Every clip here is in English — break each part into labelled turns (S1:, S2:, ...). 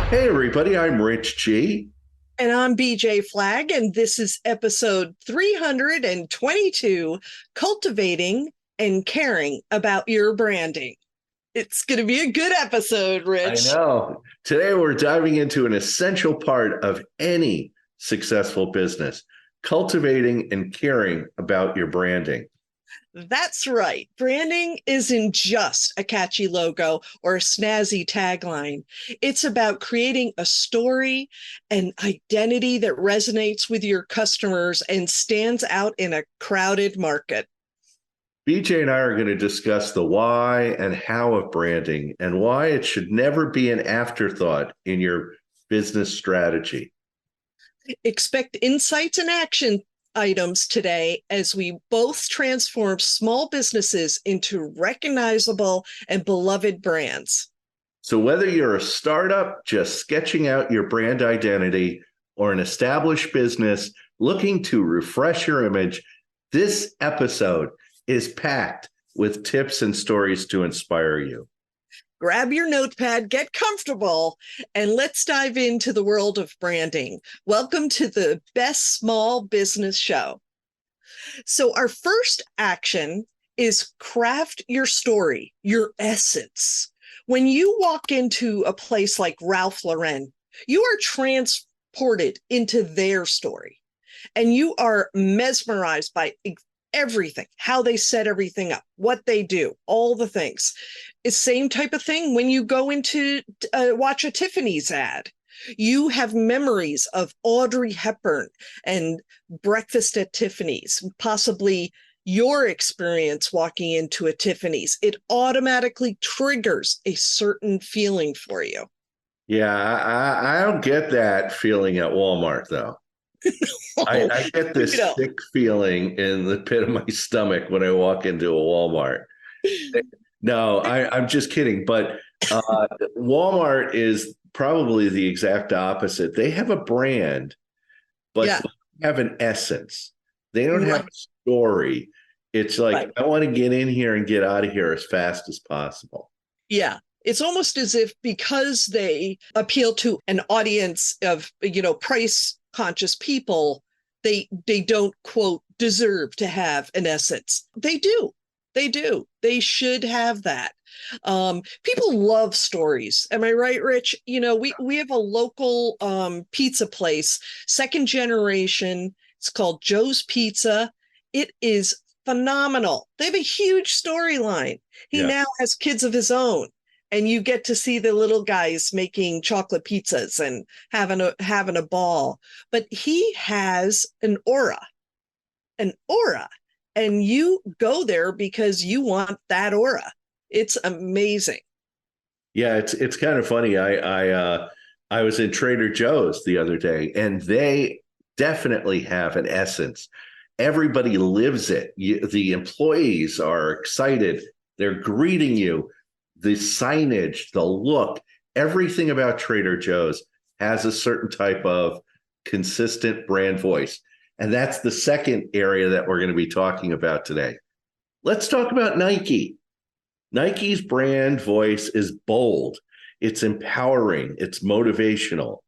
S1: Hey, everybody, I'm Rich G.
S2: And I'm BJ Flagg, and this is episode 322, Cultivating and Caring About Your Branding. It's going to be a good episode,
S1: I
S2: Rich.
S1: know. Today, we're diving into an essential part of any successful business, cultivating and caring about your branding.
S2: That's right. Branding isn't just a catchy logo or a snazzy tagline. It's about creating a story and identity that resonates with your customers and stands out in a crowded market.
S1: BJ and I are going to discuss the why and how of branding and why it should never be an afterthought in your business strategy.
S2: Expect insights and action items today as we both transform small businesses into recognizable and beloved brands.
S1: So, whether you're a startup just sketching out your brand identity or an established business looking to refresh your image, this episode is packed with tips and stories to inspire you.
S2: Grab your notepad, get comfortable, and let's dive into the world of branding. Welcome to the Best Small Business Show. So, our first action is craft your story, your essence. When you walk into a place like Ralph Lauren, you are transported into their story and you are mesmerized by everything, how they set everything up, what they do, all the things. It's same type of thing when you go into watch a Tiffany's ad. You have memories of Audrey Hepburn and breakfast at Tiffany's, possibly your experience walking into a Tiffany's. It automatically triggers a certain feeling for you.
S1: Yeah, I don't get that feeling at Walmart, though.
S2: Oh,
S1: I get
S2: you
S1: this
S2: know,
S1: sick feeling in the pit of my stomach when I walk into a Walmart. No, I'm just kidding. But Walmart is probably the exact opposite. They have a brand, but
S2: yeah,
S1: they have an essence. They don't have
S2: right,
S1: a story. It's
S2: right.
S1: like, I want to get in here and get out of here as fast as possible.
S2: Yeah. It's almost as if because they appeal to an audience of, price conscious people, they don't quote deserve to have an essence. They do. They do. They should have that. People love stories. Am I right, Rich? We have a local pizza place, second generation. It's called Joe's Pizza. It is phenomenal. They have a huge storyline. He
S1: Yeah.
S2: now has kids of his own, and you get to see the little guys making chocolate pizzas and having a ball. But he has an aura, and you go there because you want that aura. It's amazing.
S1: Yeah, it's kind of funny. I was in Trader Joe's the other day, and they definitely have an essence. Everybody lives it. The employees are excited. They're greeting you. The signage, the look, everything about Trader Joe's has a certain type of consistent brand voice. And that's the second area that we're going to be talking about today. Let's talk about Nike. Nike's brand voice is bold, it's empowering, it's motivational.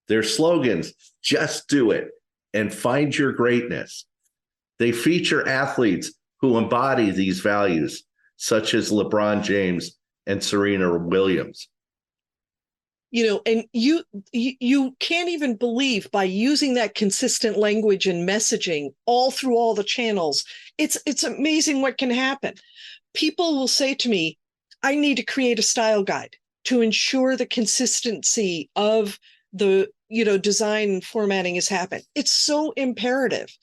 S1: Their slogans, just do it and find your greatness. They feature athletes who embody these values, such as LeBron James and Serena Williams.
S2: And you can't even believe, by using that consistent language and messaging all through all the channels, it's amazing what can happen. People will say to me, I need to create a style guide to ensure the consistency of the design and formatting has happened. It's so imperative.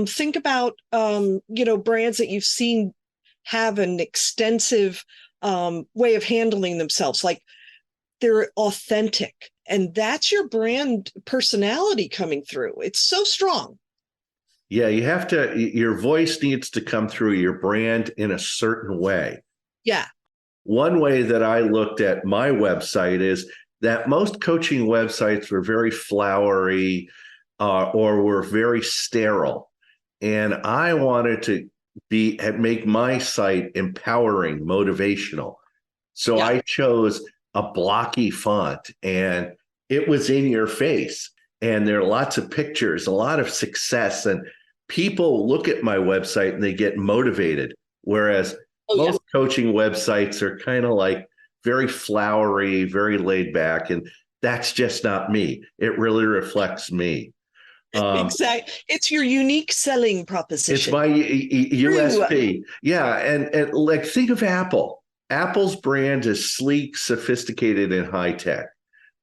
S2: Think about brands that you've seen have an extensive way of handling themselves, like they're authentic, and that's your brand personality coming through. It's so strong.
S1: Yeah, you have to, your voice needs to come through your brand in a certain way.
S2: Yeah,
S1: One way that I looked at my website is that most coaching websites were very flowery or were very sterile. And I wanted to make my site empowering, motivational. So
S2: yeah,
S1: I chose a blocky font, and it was in your face. And there are lots of pictures, a lot of success. And people look at my website and they get motivated. Whereas
S2: Oh, yeah.
S1: most coaching websites are kind of like very flowery, very laid back. And that's just not me. It really reflects me. Um,
S2: Exactly. It's your unique selling
S1: it's
S2: proposition.
S1: my
S2: True.
S1: USP. Yeah. And like, think of Apple. Apple's brand is sleek, sophisticated, and high tech.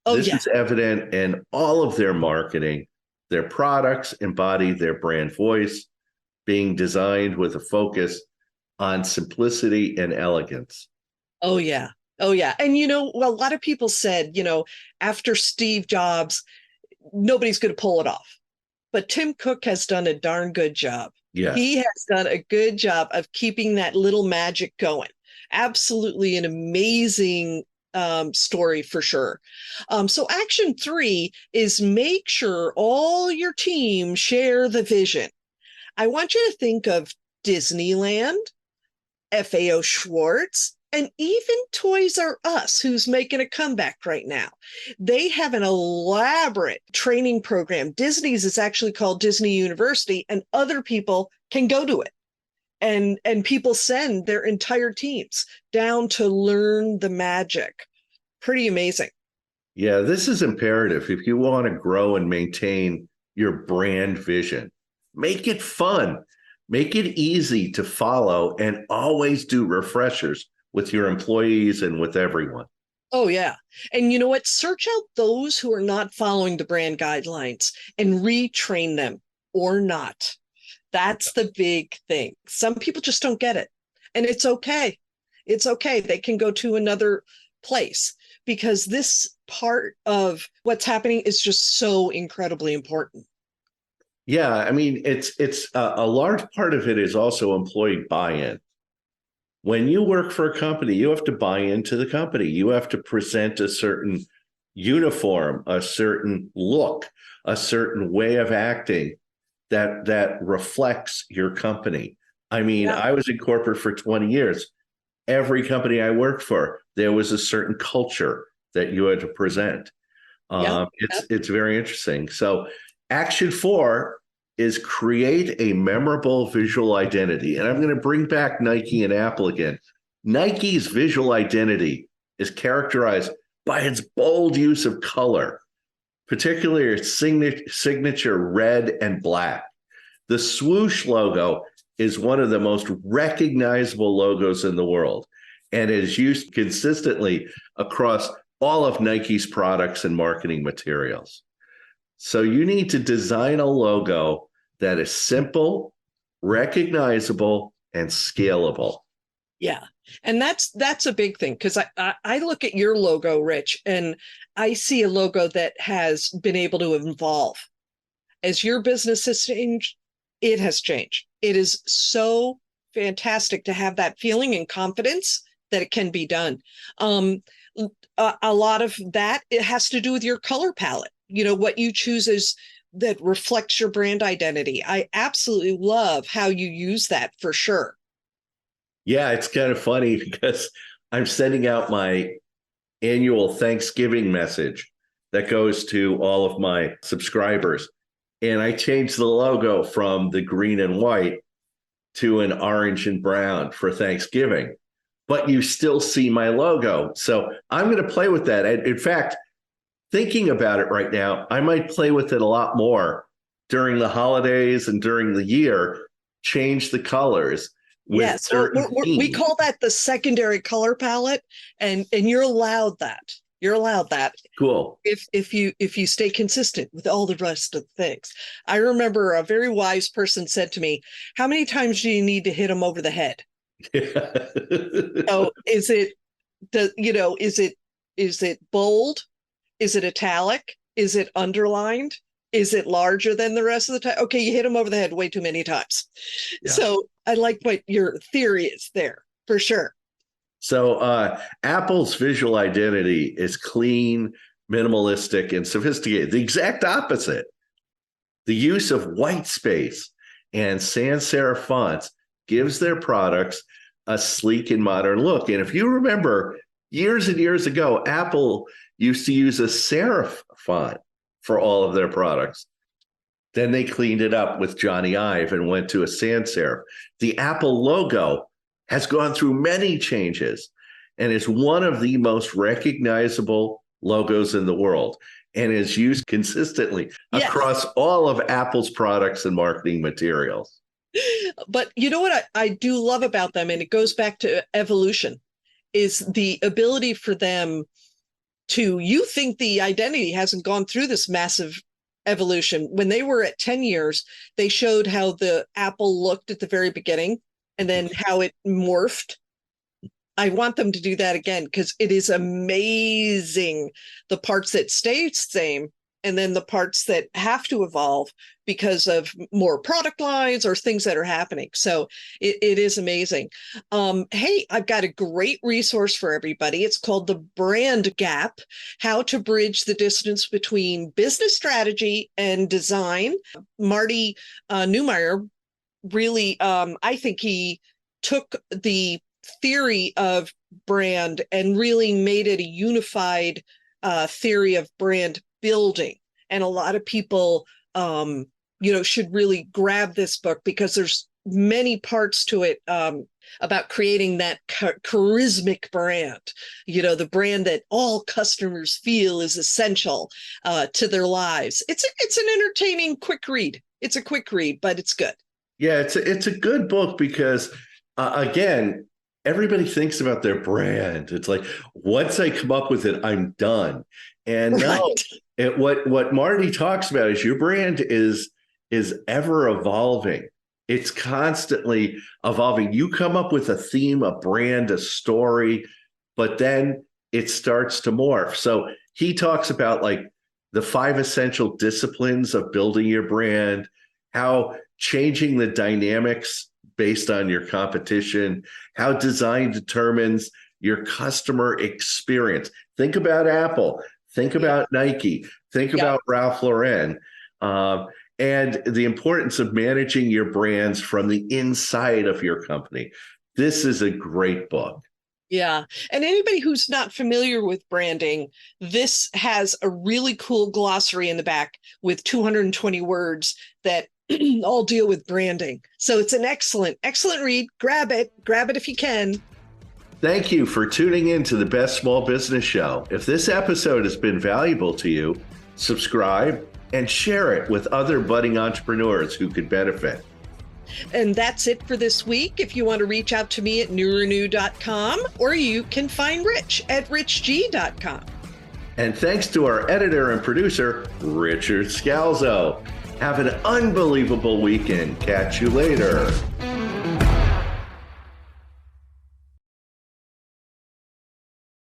S2: Oh,
S1: This
S2: yeah.
S1: is evident in all of their marketing. Their products embody their brand voice, being designed with a focus on simplicity and elegance.
S2: Oh, yeah. Oh, yeah. And, well, a lot of people said, after Steve Jobs, nobody's going to pull it off. But Tim Cook has done a darn good job. He
S1: Yes.
S2: has done a good job of keeping that little magic going. Absolutely an amazing story for sure. So, action 3 is make sure all your team share the vision. I want you to think of Disneyland, FAO Schwartz, and even Toys R Us, who's making a comeback right now. They have an elaborate training program. Disney's is actually called Disney University, and other people can go to it. And people send their entire teams down to learn the magic. Pretty amazing.
S1: Yeah, this is imperative if you want to grow and maintain your brand vision. Make it fun, make it easy to follow, and always do refreshers with your employees and with everyone.
S2: Oh, yeah. And you know what? Search out those who are not following the brand guidelines and retrain them or not. That's the big thing. Some people just don't get it. And it's okay. It's okay. They can go to another place because this part of what's happening is just so incredibly important.
S1: Yeah, I mean, it's a large part of it is also employee buy-in. When you work for a company, you have to buy into the company. You have to present a certain uniform, a certain look, a certain way of acting that reflects your company. I mean,
S2: Yeah.
S1: I was in corporate for 20 years. Every company I worked for, there was a certain culture that you had to present.
S2: Yep.
S1: It's very interesting. So, action 4 is create a memorable visual identity. And I'm going to bring back Nike and Apple again. Nike's visual identity is characterized by its bold use of color, particularly its signature red and black. The swoosh logo is one of the most recognizable logos in the world and is used consistently across all of Nike's products and marketing materials. So you need to design a logo that is simple, recognizable, and scalable.
S2: Yeah. And that's a big thing because I look at your logo, Rich, and I see a logo that has been able to evolve. As your business has changed, it has changed. It is so fantastic to have that feeling and confidence that it can be done. A lot of that, it has to do with your color palette. What you choose is that reflects your brand identity. I absolutely love how you use that for sure.
S1: Yeah, it's kind of funny because I'm sending out my annual Thanksgiving message that goes to all of my subscribers. And I changed the logo from the green and white to an orange and brown for Thanksgiving. But you still see my logo. So I'm going to play with that. And in fact, thinking about it right now, I might play with it a lot more during the holidays and during the year, change the colors with
S2: Yes, well,
S1: certain
S2: we
S1: themes.
S2: call that the secondary color palette, and you're allowed that. You're allowed that
S1: Cool.
S2: if you stay consistent with all the rest of the things. I remember a very wise person said to me, "How many times do you need to hit them over the head?" So is it bold? Is it italic? Is it underlined? Is it larger than the rest of the time? Okay, you hit them over the head way too many times.
S1: Yeah.
S2: So I like what your theory is there for sure.
S1: So Apple's visual identity is clean, minimalistic, and sophisticated. The exact opposite. The use of white space and sans serif fonts gives their products a sleek and modern look. And if you remember, Years and years ago, Apple used to use a serif font for all of their products. Then they cleaned it up with Johnny Ive and went to a sans serif. The Apple logo has gone through many changes and is one of the most recognizable logos in the world and is used consistently across all of Apple's products and marketing materials.
S2: But you know what I do love about them, and it goes back to evolution, is the ability for them to, you think the identity hasn't gone through this massive evolution. When they were at 10 years, they showed how the Apple looked at the very beginning and then how it morphed. I want them to do that again because it is amazing, the parts that stay the same and then the parts that have to evolve because of more product lines or things that are happening. So it is amazing. Hey, I've got a great resource for everybody. It's called The Brand Gap, How to Bridge the Distance Between Business Strategy and Design. Marty Neumeyer really, I think he took the theory of brand and really made it a unified theory of brand building. And a lot of people, should really grab this book because there's many parts to it about creating that charismatic brand, the brand that all customers feel is essential to their lives. It's an entertaining, quick read. It's a quick read, but it's good.
S1: Yeah, it's a good book because, again, everybody thinks about their brand. It's like, once I come up with it, I'm done. And no, what Marty talks about is your brand is ever evolving. It's constantly evolving. You come up with a theme, a brand, a story, but then it starts to morph. So he talks about like the 5 essential disciplines of building your brand, how changing the dynamics based on your competition, how design determines your customer experience. Think about Apple, think about Nike, think about Ralph Lauren, and the importance of managing your brands from the inside of your company. This is a great book.
S2: Yeah. And anybody who's not familiar with branding, this has a really cool glossary in the back with 220 words that all deal with branding. So it's an excellent read. Grab it if you can.
S1: Thank you for tuning in to the Best Small Business Show. If this episode has been valuable to you, subscribe and share it with other budding entrepreneurs who could benefit.
S2: And that's it for this week. If you want to reach out to me at newrenew.com, or you can find Rich at richg.com.
S1: And thanks to our editor and producer, Richard Scalzo. Have an unbelievable weekend. Catch you later.